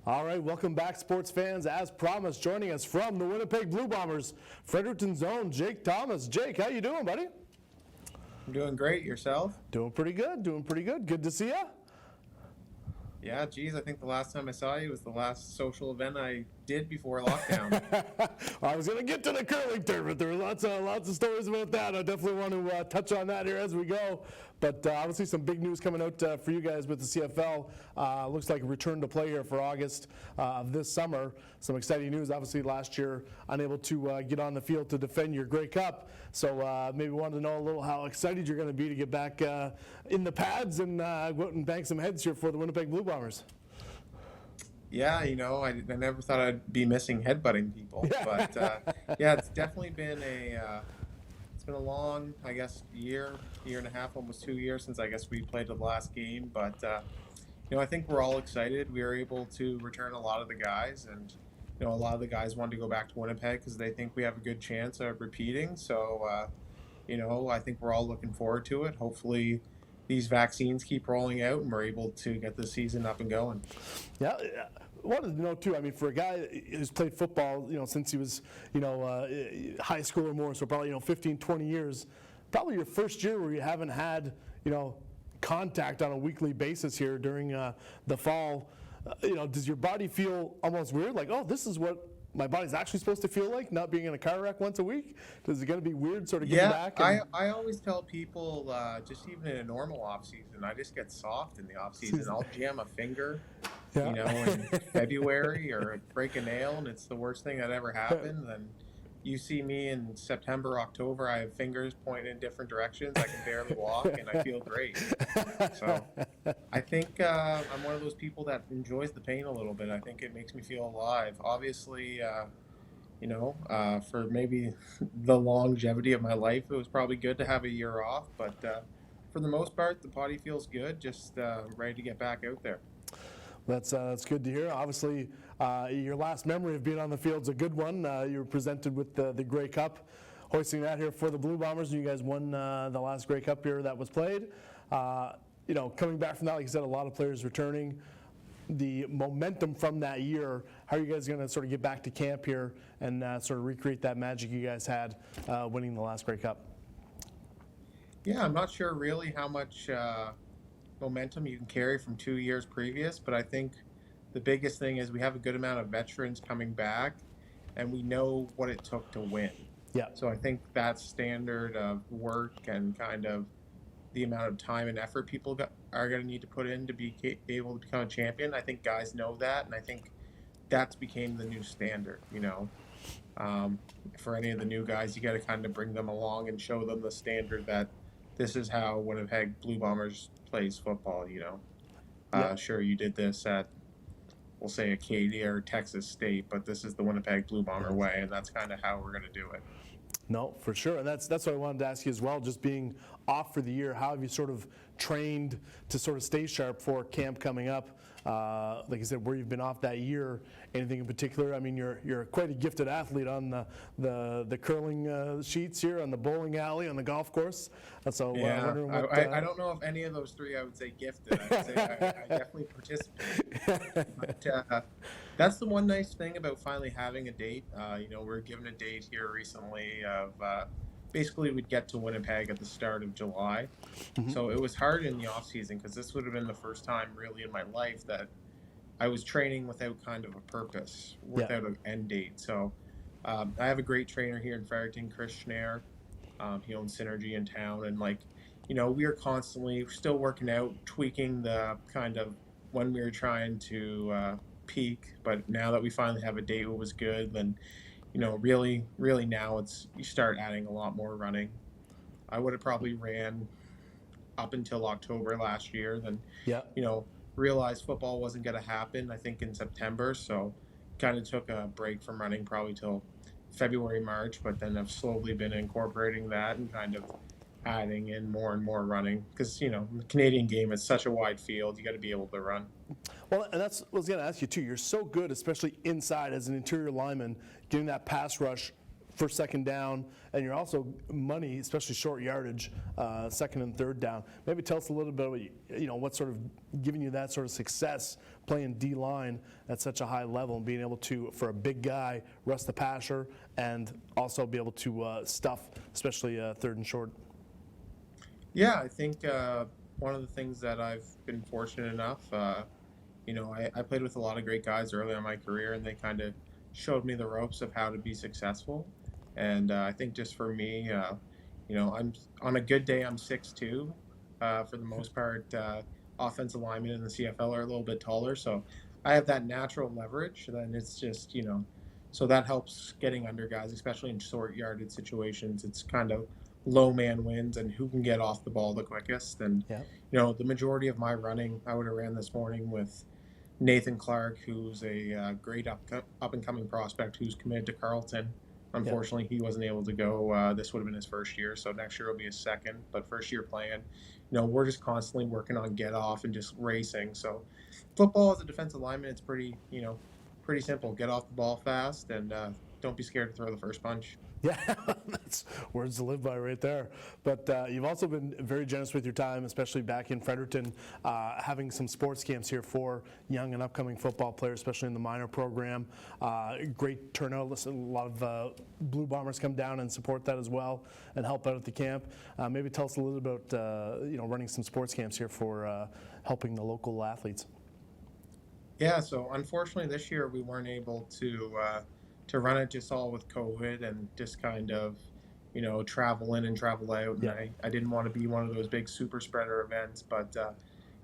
All right, welcome back, sports fans. As promised, joining us from the Winnipeg Blue Bombers, Fredericton's own Jake Thomas. Jake, how you doing, buddy? I'm doing great. Yourself? Doing pretty good, Good to see you. Yeah, geez, I think the last time I saw you was the last social event I did before lockdown. I was going to get to the curling tournament. There were lots of stories about that. I definitely want to touch on that here as we go. But obviously some big news coming out for you guys with the CFL. Looks like a return to play here for August of this summer. Some exciting news. Obviously last year unable to get on the field to defend your Grey Cup. So maybe wanted to know a little how excited you're going to be to get back in the pads and go out and bang some heads here for the Winnipeg Blue Bombers. Yeah, I never thought I'd be missing headbutting people, but yeah, it's definitely been it's been a long, I guess, year and a half, almost 2 years since I guess we played the last game. But I think we're all excited. We were able to return a lot of the guys, and a lot of the guys wanted to go back to Winnipeg because they think we have a good chance of repeating. So I think we're all looking forward to it. Hopefully these vaccines keep rolling out and we're able to get the season up and going. Yeah. I wanted to know too, I mean, for a guy who's played football, since he was, high school or more, so probably, 15, 20 years, probably your first year where you haven't had, contact on a weekly basis here during the fall, does your body feel almost weird? Like, oh, this is what my body's actually supposed to feel like, not being in a car wreck once a week? Is it going to be weird sort of getting back? I always tell people, just even in a normal off season, I just get soft in the off season. I'll jam a finger. In February or break a nail, and it's the worst thing that ever happened. Then you see me in September, October, I have fingers pointing in different directions. I can barely walk, and I feel great. So I think I'm one of those people that enjoys the pain a little bit. I think it makes me feel alive. Obviously, for maybe the longevity of my life, it was probably good to have a year off. But for the most part, the body feels good, just ready to get back out there. That's good to hear. Obviously, your last memory of being on the field is a good one. You were presented with the Grey Cup, hoisting that here for the Blue Bombers. You guys won the last Grey Cup here that was played. Coming back from that, like you said, a lot of players returning. The momentum from that year, how are you guys going to sort of get back to camp here and sort of recreate that magic you guys had winning the last Grey Cup? Yeah, I'm not sure really how much momentum you can carry from 2 years previous, but I think the biggest thing is we have a good amount of veterans coming back and we know what it took to win. Yeah. So I think that standard of work and kind of the amount of time and effort people are going to need to put in to be able to become a champion, I think guys know that, and I think that's became the new standard. For any of the new guys, you got to kind of bring them along and show them the standard that this is how Winnipeg Blue Bombers plays football. Sure, you did this at, we'll say, Acadia or Texas State, but this is the Winnipeg Blue Bomber way, and that's kind of how we're going to do it. No, for sure, and that's what I wanted to ask you as well. Just being off for the year, how have you sort of trained to sort of stay sharp for camp coming up? Like I said, where you've been off that year, anything in particular? I mean, you're quite a gifted athlete on the curling sheets here, on the bowling alley, on the golf course. So yeah, I don't know if any of those three I would say gifted. I would say I definitely participate. But that's the one nice thing about finally having a date. We're given a date here recently of basically we'd get to Winnipeg at the start of July. Mm-hmm. So it was hard in the off season because this would have been the first time really in my life that I was training without kind of a purpose, without an end date. So I have a great trainer here in Fredericton, Chris Schneer. He owns Synergy in town, and we are constantly still working out, tweaking the kind of when we were trying to peak. But now that we finally have a date, it was good. Then really now you start adding a lot more running. I would have probably ran up until October last year, then realized football wasn't going to happen, I think, in September, so kind of took a break from running probably till February, March, but then I've slowly been incorporating that and kind of adding in more and more running because, the Canadian game is such a wide field. You got to be able to run. Well, and that's what I was going to ask you, too. You're so good, especially inside as an interior lineman, getting that pass rush for second down, and you're also money, especially short yardage, second and third down. Maybe tell us a little bit about, what sort of giving you that sort of success playing D-line at such a high level and being able to, for a big guy, rust the passer and also be able to stuff, especially third and short. Yeah, I think one of the things that I've been fortunate enough, I played with a lot of great guys early in my career, and they kind of showed me the ropes of how to be successful. And I think just for me, I'm on a good day, I'm 6'2". For the most part, offensive linemen in the CFL are a little bit taller, so I have that natural leverage. Then it's just, so that helps getting under guys, especially in short yardage situations. It's kind of low man wins and who can get off the ball the quickest. And, Yeah. the majority of my running, I would have ran this morning with Nathan Clark, who's a great up and coming prospect who's committed to Carleton. Unfortunately, he wasn't able to go. This would have been his first year, so next year will be his second. But first year playing, we're just constantly working on get off and just racing. So football as a defensive lineman, it's pretty simple. Get off the ball fast and don't be scared to throw the first punch. Yeah, that's words to live by right there. But you've also been very generous with your time, especially back in Fredericton, having some sports camps here for young and upcoming football players, especially in the minor program. Great turnout. Listen, a lot of Blue Bombers come down and support that as well and help out at the camp. Maybe tell us a little about running some sports camps here for helping the local athletes. Yeah, so unfortunately this year we weren't able to run it just all with COVID and just kind of, travel in and travel out. And I didn't want to be one of those big super spreader events, but,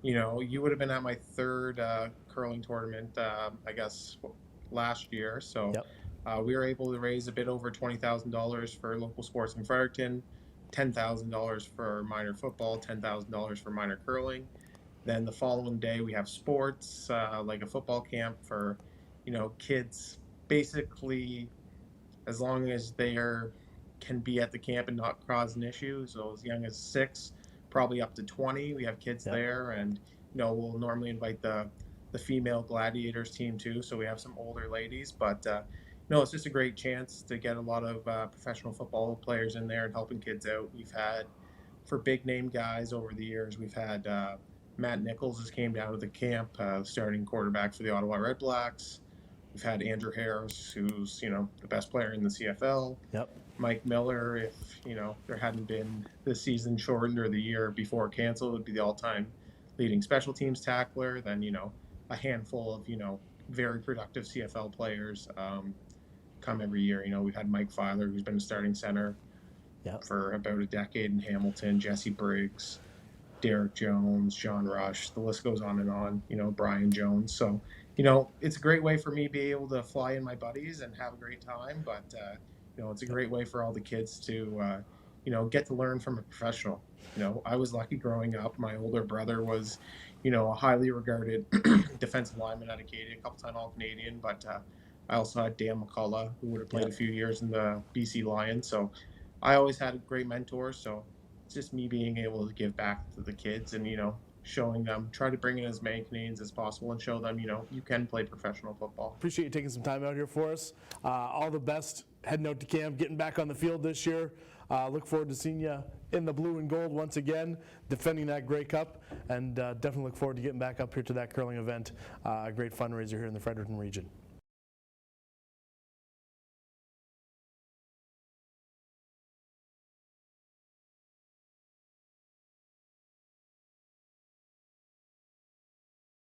you would have been at my third curling tournament, I guess, last year. So we were able to raise a bit over $20,000 for local sports in Fredericton, $10,000 for minor football, $10,000 for minor curling. Then the following day we have sports, like a football camp for, kids. Basically, as long as they can be at the camp and not cause an issue, so as young as 6, probably up to 20, we have kids there, and we'll normally invite the female gladiators team too, so we have some older ladies, but it's just a great chance to get a lot of professional football players in there and helping kids out. We've had, for big name guys over the years, we've had Matt Nichols has came down to the camp, starting quarterback for the Ottawa Red Blacks. We've had Andrew Harris, who's, the best player in the CFL. Mike Miller, if, there hadn't been the season shortened or the year before canceled, would be the all-time leading special teams tackler. Then, a handful of, very productive CFL players come every year. We've had Mike Filer, who's been a starting center for about a decade in Hamilton, Jesse Briggs, Derek Jones, John Rush, the list goes on and on, Brian Jones. So, it's a great way for me to be able to fly in my buddies and have a great time, but, it's a great way for all the kids to, get to learn from a professional. I was lucky growing up. My older brother was, a highly regarded defensive lineman at Acadia, a couple-time All-Canadian, but I also had Dan McCullough, who would have played a few years in the BC Lions, so I always had great mentors, so it's just me being able to give back to the kids and, showing them, try to bring in as many Canadians as possible and show them, you can play professional football. Appreciate you taking some time out here for us. All the best heading out to camp, getting back on the field this year. Look forward to seeing you in the blue and gold once again, defending that Grey Cup, and definitely look forward to getting back up here to that curling event. A great fundraiser here in the Fredericton region.